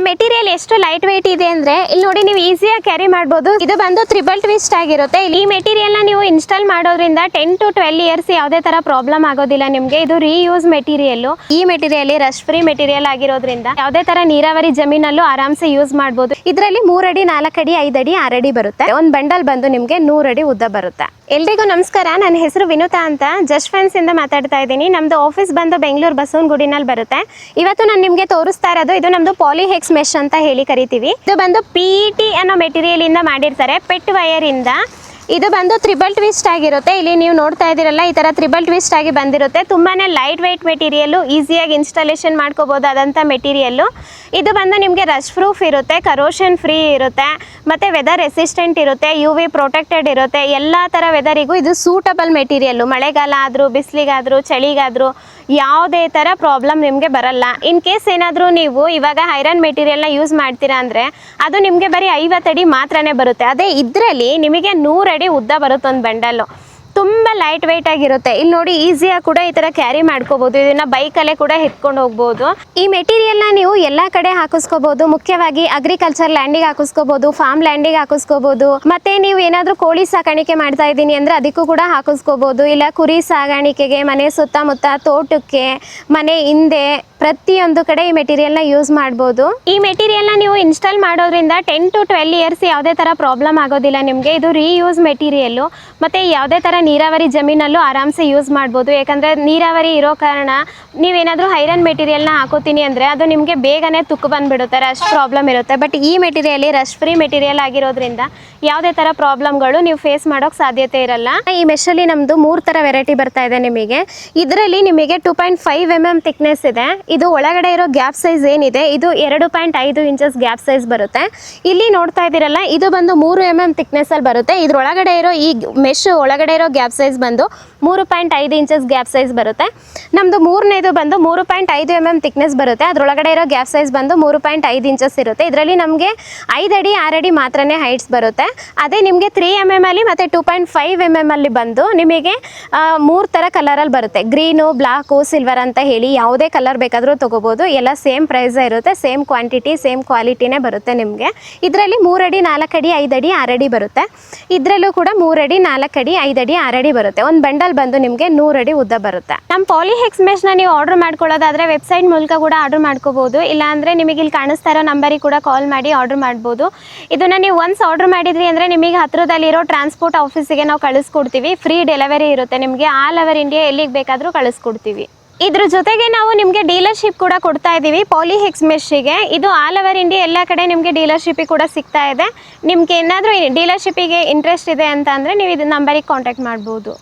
Material ಎಷ್ಟು light weight ಇದೆ ಅಂದ್ರೆ ಇಲ್ಲಿ ನೋಡಿ ನೀವು ಈಸಿಯಾಗಿ ಕ್ಯಾರಿ ಮಾಡಬಹುದು. ಇದು ಬಂದು ತ್ರಿಬಲ್ ಟ್ವಿಸ್ಟ್ ಆಗಿರುತ್ತೆ. ಈ ಮೆಟೀರಿಯಲ್ ನ ನೀವು ಇನ್ಸ್ಟಾಲ್ ಮಾಡೋದ್ರಿಂದ 10 to 12 ಇಯರ್ಸ್ ಯಾವುದೇ ತರ ಪ್ರಾಬ್ಲಮ್ ಆಗೋದಿಲ್ಲ ನಿಮಗೆ. ಇದು ರೀಯೂಸ್ ಮೆಟೀರಿಯಲ್. ಈ ಮೆಟೀರಿಯಲ್ ರಸ್ಟ್ ಫ್ರೀ ಮೆಟೀರಿಯಲ್ ಆಗಿರೋದ್ರಿಂದ ಯಾವುದೇ ತರ ನೀರಾವರಿ ಜಮೀನಲ್ಲೂ ಆರಾಮ್ಸೆ ಯೂಸ್ ಮಾಡಬಹುದು. ಇದರಲ್ಲಿ 3 ಅಡಿ 4 ಅಡಿ 5 ಅಡಿ 6 ಅಡಿ ಬರುತ್ತೆ. ಒಂದು ಬಂಡಲ್ ಬಂದು ನಿಮಗೆ 100 ಅಡಿ ಉದ್ದ ಬರುತ್ತೆ. ಎಲ್ರಿಗೂ ನಮಸ್ಕಾರ. ನನ್ನ ಹೆಸರು ವಿನುತಾ ಅಂತ ಜಸ್ಟ್ ಫ್ಯಾನ್ಸ್ ಇಂದ ಮಾತಾಡ್ತಾ ಇದ್ದೀನಿ. ನಮ್ದು ಆಫೀಸ್ ಬಂದು ಬೆಂಗಳೂರು ಬಸವನಗುಡಿನಲ್ಲಿ ಬರುತ್ತೆ. ಇವತ್ತು ನಾನು ನಿಮಗೆ ತೋರಿಸ್ತಾ ಇರೋದು ಇದು ನಮ್ದು ಪಾಲಿಹೆಕ್ಸ್ ಮೆಶ್ ಅಂತ ಹೇಳಿ ಕರಿತೀವಿ. ಇದು ಬಂದು PET ಅನ್ನೋ ಮೆಟೀರಿಯಲ್ ಇಂದ ಮಾಡಿರ್ತಾರೆ, ಪೆಟ್ ವೈರ್ ಇಂದ. ಇದು ಬಂದು ತ್ರಿಬಲ್ ಟ್ವಿಸ್ಟ್ ಆಗಿರುತ್ತೆ. ಇಲ್ಲಿ ನೀವು ನೋಡ್ತಾ ಇದ್ದೀರಲ್ಲ, ಈ ತರ ತ್ರಿಬಲ್ ಟ್ವಿಸ್ಟ್ ಆಗಿ ಬಂದಿರುತ್ತೆ. ತುಂಬಾನೇ ಲೈಟ್ ವೆಯ್ಟ್ ಮೆಟೀರಿಯಲ್, ಈಸಿಯಾಗಿ ಇನ್ಸ್ಟಾಲೇಷನ್ ಮಾಡ್ಕೋಬಹುದಾದಂಥ ಮೆಟೀರಿಯಲ್. ಇದು ಬಂದು ನಿಮಗೆ ರಸ್ಟ್ ಪ್ರೂಫ್ ಇರುತ್ತೆ, ಕರೋಷನ್ ಫ್ರೀ ಇರುತ್ತೆ, ಮತ್ತೆ ವೆದರ್ ರೆಸಿಸ್ಟೆಂಟ್ ಇರುತ್ತೆ, UV ಪ್ರೊಟೆಕ್ಟೆಡ್ ಇರುತ್ತೆ. ಎಲ್ಲ ಥರ ವೆದರಿಗೂ ಇದು ಸೂಟಬಲ್ ಮೆಟೀರಿಯಲ್ಲು. ಮಳೆಗಾಲ ಆದರೂ, ಬಿಸಿಲಿಗಾದರೂ, ಚಳಿಗಾದರೂ ಯಾವುದೇ ಥರ ಪ್ರಾಬ್ಲಮ್ ನಿಮಗೆ ಬರಲ್ಲ. ಇನ್ ಕೇಸ್ ಏನಾದರೂ ನೀವು ಇವಾಗ ಐರನ್ ಮೆಟೀರಿಯಲ್ನ ಯೂಸ್ ಮಾಡ್ತೀರಾ ಅಂದರೆ ಅದು ನಿಮಗೆ ಬರೀ 50 ಅಡಿ ಮಾತ್ರನೇ ಬರುತ್ತೆ. ಅದೇ ಇದರಲ್ಲಿ ನಿಮಗೆ 100 ಅಡಿ ಉದ್ದ ಬರುತ್ತೆ ಒಂದು ಬಂಡಲ್ಲು. ತುಂಬ ಲೈಟ್ ವೆಯ್ಟ್ ಆಗಿರುತ್ತೆ. ಇಲ್ಲಿ ನೋಡಿ ಈಸಿಯಾಗಿ ಕೂಡ ಈ ಥರ ಕ್ಯಾರಿ ಮಾಡ್ಕೋಬೋದು. ಇದನ್ನು ಬೈಕಲ್ಲೇ ಕೂಡ ಎತ್ಕೊಂಡು ಹೋಗ್ಬೋದು. ಈ ಮೆಟೀರಿಯಲ್ನ ನೀವು ಎಲ್ಲ ಕಡೆ ಹಾಕಿಸ್ಕೋಬೋದು. ಮುಖ್ಯವಾಗಿ ಅಗ್ರಿಕಲ್ಚರ್ ಲ್ಯಾಂಡಿಗೆ ಹಾಕಿಸ್ಕೋಬೋದು, ಫಾರ್ಮ್ ಲ್ಯಾಂಡಿಗೆ ಹಾಕಿಸ್ಕೋಬೋದು. ಮತ್ತೆ ನೀವು ಏನಾದರೂ ಕೋಳಿ ಸಾಕಾಣಿಕೆ ಮಾಡ್ತಾ ಇದ್ದೀನಿ ಅಂದರೆ ಅದಕ್ಕೂ ಕೂಡ ಹಾಕಿಸ್ಕೋಬೋದು. ಇಲ್ಲ ಕುರಿ ಸಾಗಾಣಿಕೆಗೆ, ಮನೆ ಸುತ್ತಮುತ್ತ, ತೋಟಕ್ಕೆ, ಮನೆ ಹಿಂದೆ, ಪ್ರತಿಯೊಂದು ಕಡೆ ಈ ಮೆಟೀರಿಯಲ್ನ ಯೂಸ್ ಮಾಡ್ಬೋದು. ಈ ಮೆಟೀರಿಯಲ್ನ ನೀವು ಇನ್ಸ್ಟಾಲ್ ಮಾಡೋದ್ರಿಂದ 10 to 12 ಇಯರ್ಸ್ ಯಾವುದೇ ಥರ ಪ್ರಾಬ್ಲಮ್ ಆಗೋದಿಲ್ಲ ನಿಮಗೆ. ಇದು ರೀಯೂಸ್ ಮೆಟೀರಿಯಲ್ಲು. ಮತ್ತು ಯಾವುದೇ ಥರ ನೀರಾವರಿ ಜಮೀನಲ್ಲೂ ಆರಾಮ್ಸೆ ಯೂಸ್ ಮಾಡ್ಬೋದು. ಯಾಕಂದರೆ ನೀರಾವರಿ ಇರೋ ಕಾರಣ ನೀವೇನಾದರೂ ಐರನ್ ಮೆಟೀರಿಯಲ್ನ ಹಾಕೋತೀನಿ ಅಂದರೆ ಅದು ನಿಮಗೆ ಬೇಗನೆ ತುಕ್ಕು ಬಂದುಬಿಡುತ್ತೆ, ರಸ್ಟ್ ಪ್ರಾಬ್ಲಮ್ ಇರುತ್ತೆ. ಬಟ್ ಈ ಮೆಟೀರಿಯಲ್ ರಸ್ಟ್ ಫ್ರೀ ಮೆಟೀರಿಯಲ್ ಆಗಿರೋದ್ರಿಂದ ಯಾವುದೇ ಥರ ಪ್ರಾಬ್ಲಮ್ಗಳು ನೀವು ಫೇಸ್ ಮಾಡೋಕ್ಕೆ ಸಾಧ್ಯತೆ ಇರಲ್ಲ. ಈ ಮೆಶಲ್ಲಿ ನಮ್ಮದು 3 ಥರ ವೆರೈಟಿ ಬರ್ತಾ ಇದೆ ನಿಮಗೆ. ಇದರಲ್ಲಿ ನಿಮಗೆ 2.5 mm ಥಿಕ್ನೆಸ್ ಇದೆ. ಇದು ಒಳಗಡೆ ಇರೋ ಗ್ಯಾಪ್ ಸೈಜ್ ಏನಿದೆ ಇದು 2.5 ಇಂಚಸ್ ಗ್ಯಾಪ್ ಸೈಜ್ ಬರುತ್ತೆ. ಇಲ್ಲಿ ನೋಡ್ತಾ ಇದ್ದೀರಲ್ಲ, ಇದು ಬಂದು 3 mm ಥಿಕ್ನೆಸ್ಸಲ್ಲಿ ಬರುತ್ತೆ. ಇದ್ರೊಳಗಡೆ ಇರೋ ಈ ಮೆಶ್ ಒಳಗಡೆ ಇರೋ ಗ್ಯಾಪ್ ಸೈಜ್ ಬಂದು 3.5 ಇಂಚಸ್ ಗ್ಯಾಪ್ ಸೈಜ್ ಬರುತ್ತೆ. ನಮ್ಮದು ಮೂರನೇದು ಬಂದು 3.5 mm ಥಿಕ್ನೆಸ್ ಬರುತ್ತೆ. ಅದರೊಳಗಡೆ ಇರೋ ಗ್ಯಾಪ್ ಸೈಜ್ ಬಂದು 3.5 ಇಂಚಸ್ ಇರುತ್ತೆ. ಇದರಲ್ಲಿ ನಮಗೆ 5 ಅಡಿ 6 ಅಡಿ ಮಾತ್ರನೇ ಹೈಟ್ಸ್ ಬರುತ್ತೆ. ಅದೇ ನಿಮಗೆ 3 mm ಅಲ್ಲಿ ಮತ್ತು 2.5 mm ಅಲ್ಲಿ ಬಂದು ನಿಮಗೆ 3 ಥರ ಕಲರಲ್ಲಿ ಬರುತ್ತೆ. ಗ್ರೀನು, ಬ್ಲಾಕು, ಸಿಲ್ವರ್ ಅಂತ ಹೇಳಿ ಯಾವುದೇ ಕಲರ್ ಬೇಕಾದರೂ ತೊಗೋಬೋದು. ಎಲ್ಲ ಸೇಮ್ ಪ್ರೈಸೇ ಇರುತ್ತೆ, ಸೇಮ್ ಕ್ವಾಂಟಿಟಿ, ಸೇಮ್ ಕ್ವಾಲಿಟಿನೇ ಬರುತ್ತೆ ನಿಮಗೆ. ಇದರಲ್ಲಿ 3 ಅಡಿ 4 ಅಡಿ 5 ಅಡಿ 6 ಅಡಿ ಬರುತ್ತೆ. ಇದರಲ್ಲೂ ಕೂಡ 3 ಅಡಿ 4 ಅಡಿ 5 ಅಡಿ 6 ಅಡಿ ಬರುತ್ತೆ. ಒಂದು ಬಂಡಲ್ ಬಂದು ನಿಮಗೆ 100 ಅಡಿ ಉದ್ದ ಬರುತ್ತೆ. ನಮ್ಮ ಪಾಲಿಹೆಕ್ಸ್ ಮೆಶ್ನ ನೀವು ಆರ್ಡರ್ ಮಾಡ್ಕೊಳ್ಳೋದಾದರೆ ವೆಬ್ಸೈಟ್ ಮೂಲಕ ಕೂಡ ಆರ್ಡರ್ ಮಾಡ್ಕೋಬೋದು. ಇಲ್ಲಾಂದರೆ ನಿಮಗೆ ಇಲ್ಲಿ ಕಾಣಿಸ್ತಾ ಇರೋ ನಂಬರಿಗೆ ಕೂಡ ಕಾಲ್ ಮಾಡಿ ಆರ್ಡರ್ ಮಾಡ್ಬೋದು. ಇದನ್ನು ನೀವು ಒನ್ಸ್ ಆರ್ಡರ್ ಮಾಡಿದ್ರಿ ಅಂದರೆ ನಿಮಗೆ ಹತ್ತಿರದಲ್ಲಿರೋ ಟ್ರಾನ್ಸ್ಪೋರ್ಟ್ ಆಫೀಸಿಗೆ ನಾವು ಕಳಿಸ್ಕೊಡ್ತೀವಿ. ಫ್ರೀ ಡೆಲಿವರಿ ಇರುತ್ತೆ ನಿಮಗೆ. ಆಲ್ ಓವರ್ ಇಂಡಿಯಾ ಎಲ್ಲಿಗೆ ಬೇಕಾದರೂ ಕಳಿಸ್ಕೊಡ್ತೀವಿ. ಇದ್ರ ಜೊತೆಗೆ ನಾವು ನಿಮಗೆ ಡೀಲರ್ಶಿಪ್ ಕೂಡ ಕೊಡ್ತಾ ಇದ್ದೀವಿ ಪಾಲಿಹೆಕ್ಸ್ ಮೆಶ್ಗೆ. ಇದು ಆಲ್ ಓವರ್ ಇಂಡಿಯಾ ಎಲ್ಲ ಕಡೆ ನಿಮಗೆ ಡೀಲರ್ಶಿಪ್ಪಿಗೆ ಕೂಡ ಸಿಗ್ತಾ ಇದೆ. ನಿಮ್ಗೆ ಏನಾದರೂ ಡೀಲರ್ಶಿಪ್ಪಿಗೆ ಇಂಟ್ರೆಸ್ಟ್ ಇದೆ ಅಂತ ಅಂದರೆ ನೀವು ಇದು ನಂಬರಿಗೆ ಕಾಂಟ್ಯಾಕ್ಟ್ ಮಾಡ್ಬೋದು.